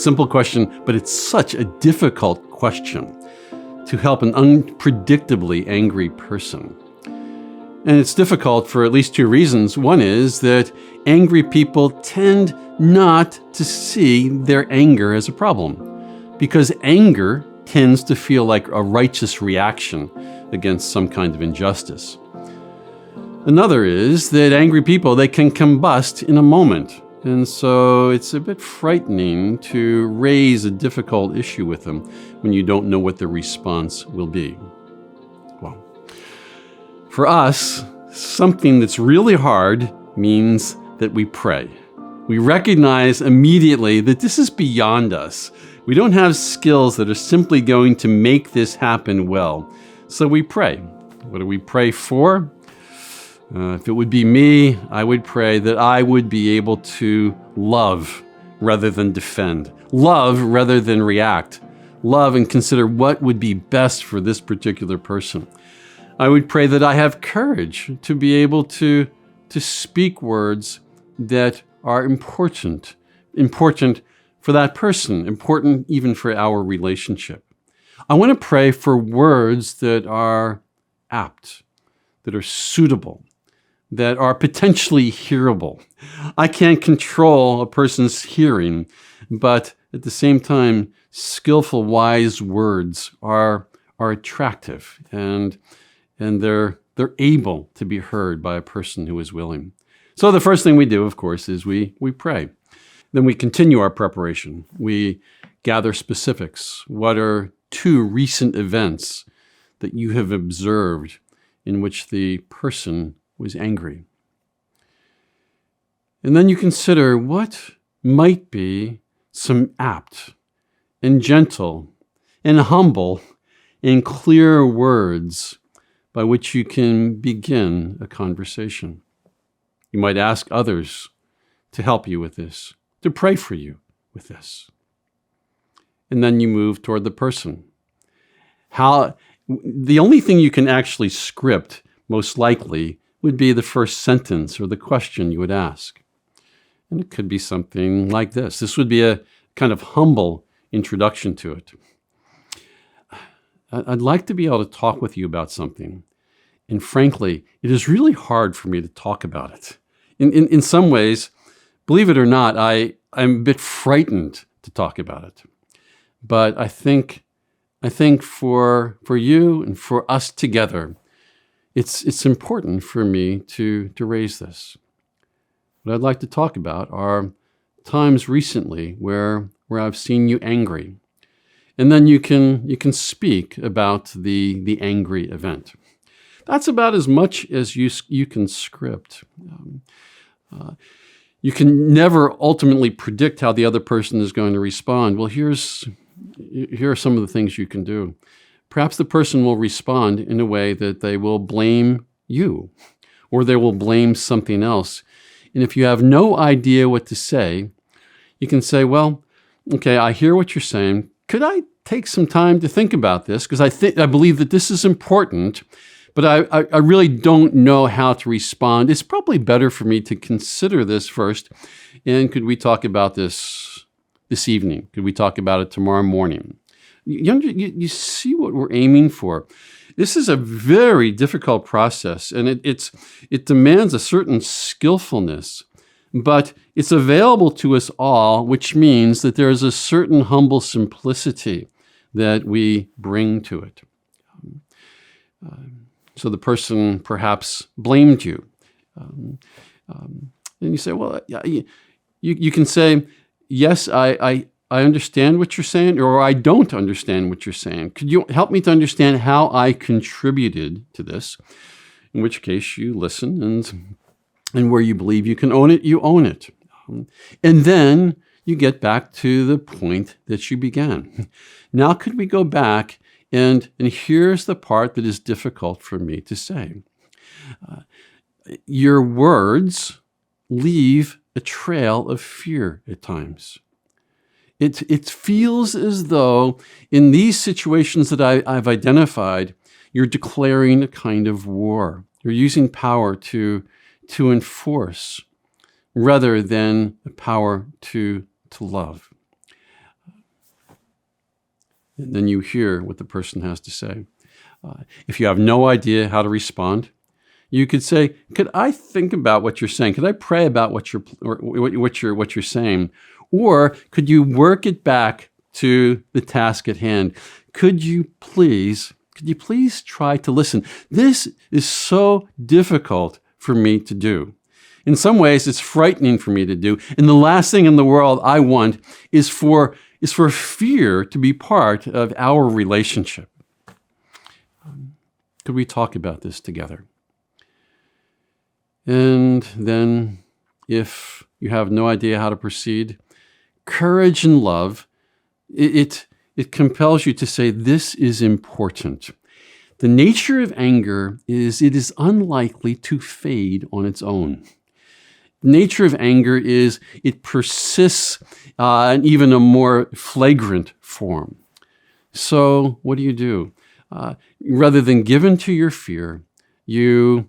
simple question, but it's such a difficult question to help an unpredictably angry person. And it's difficult for at least two reasons. One is that angry people tend not to see their anger as a problem, because anger tends to feel like a righteous reaction against some kind of injustice. Another is that angry people, they can combust in a moment. And so it's a bit frightening to raise a difficult issue with them when you don't know what the response will be. Well, for us, something that's really hard means that we pray. We recognize immediately that this is beyond us. We don't have skills that are simply going to make this happen well. So we pray. What do we pray for? If it would be me, I would pray that I would be able to love rather than defend, love rather than react, love and consider what would be best for this particular person. I would pray that I have courage to be able to speak words that are important for that person, important even for our relationship. I want to pray for words that are apt, that are suitable, that are potentially hearable. I can't control a person's hearing, but at the same time, skillful, wise words are attractive, and they're able to be heard by a person who is willing. So the first thing we do, of course, is we pray. Then we continue our preparation. We gather specifics. What are two recent events that you have observed in which the person was angry? And then you consider what might be some apt and gentle and humble and clear words by which you can begin a conversation. You might ask others to help you with this, to pray for you with this. And then you move toward the person. The only thing you can actually script, most likely, would be the first sentence or the question you would ask. And it could be something like this. This would be a kind of humble introduction to it. I'd like to be able to talk with you about something. And frankly, it is really hard for me to talk about it. In some ways, believe it or not, I'm a bit frightened to talk about it. But I think for you and for us together, it's important for me to raise this. What I'd like to talk about are times recently where I've seen you angry. And then you can speak about the angry event. That's about as much as you can script. You can never ultimately predict how the other person is going to respond. Well, here are some of the things you can do. Perhaps the person will respond in a way that they will blame you, or they will blame something else. And if you have no idea what to say, you can say, well, okay, I hear what you're saying. Could I take some time to think about this? Because I believe that this is important, but I really don't know how to respond. It's probably better for me to consider this first. And could we talk about this evening? Could we talk about it tomorrow morning? You see what we're aiming for. This is a very difficult process, and it demands a certain skillfulness, but it's available to us all, which means that there is a certain humble simplicity that we bring to it. So the person perhaps blamed you. And you say, well, you can say, yes, I understand what you're saying, or I don't understand what you're saying. Could you help me to understand how I contributed to this? In which case you listen, and where you believe you can own it, you own it. And then you get back to the point that you began. Now could we go back, and here's the part that is difficult for me to say. Your words leave a trail of fear at times. It feels as though in these situations that I've identified, you're declaring a kind of war. You're using power to enforce rather than the power to love. And then you hear what the person has to say. If you have no idea how to respond, you could say, "Could I think about what you're saying? Could I pray about what you're saying? Or could you work it back to the task at hand? Could you please try to listen? This is so difficult for me to do. In some ways, it's frightening for me to do. And the last thing in the world I want is for fear to be part of our relationship. Could we talk about this together?" And then, if you have no idea how to proceed, courage and love, it compels you to say, "This is important." The nature of anger is it is unlikely to fade on its own. The nature of anger is it persists in even a more flagrant form. So what do? Rather than give in to your fear, you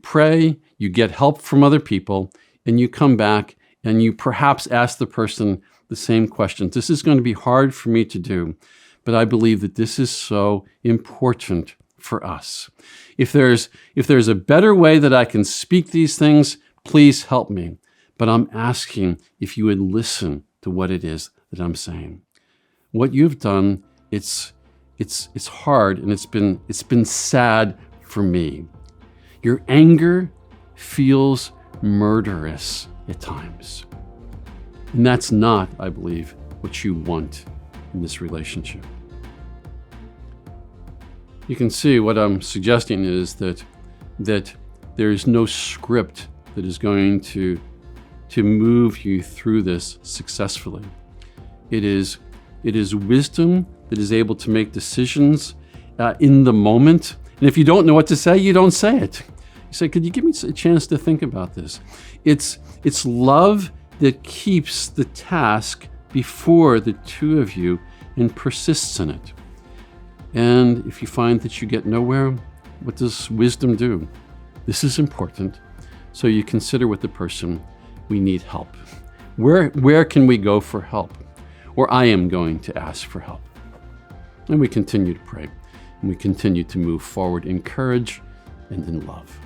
pray, you get help from other people, and you come back and you perhaps ask the person the same questions. "This is going to be hard for me to do, but I believe that this is so important for us. If there's a better way that I can speak these things, please help me. But I'm asking if you would listen to what it is that I'm saying." What you've done, it's hard, and it's been sad for me. Your anger feels murderous at times. And that's not, I believe, what you want in this relationship. You can see what I'm suggesting is that there is no script that is going to move you through this successfully. It is wisdom that is able to make decisions in the moment. And if you don't know what to say, you don't say it. You say, "Could you give me a chance to think about this?" It's love that keeps the task before the two of you and persists in it. And if you find that you get nowhere, what does wisdom do? This is important. So you consider with the person, "We need help. Where can we go for help?" Or I am going to ask for help. And we continue to pray, and we continue to move forward in courage and in love.